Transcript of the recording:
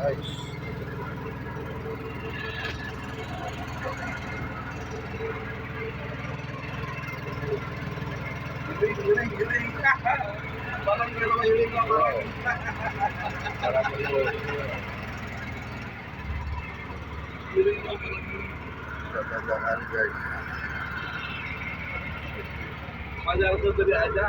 guys. Giling. Parang meron mahiling ako. Parang Giling ako. Gagawin guys. Masyado to dali aja.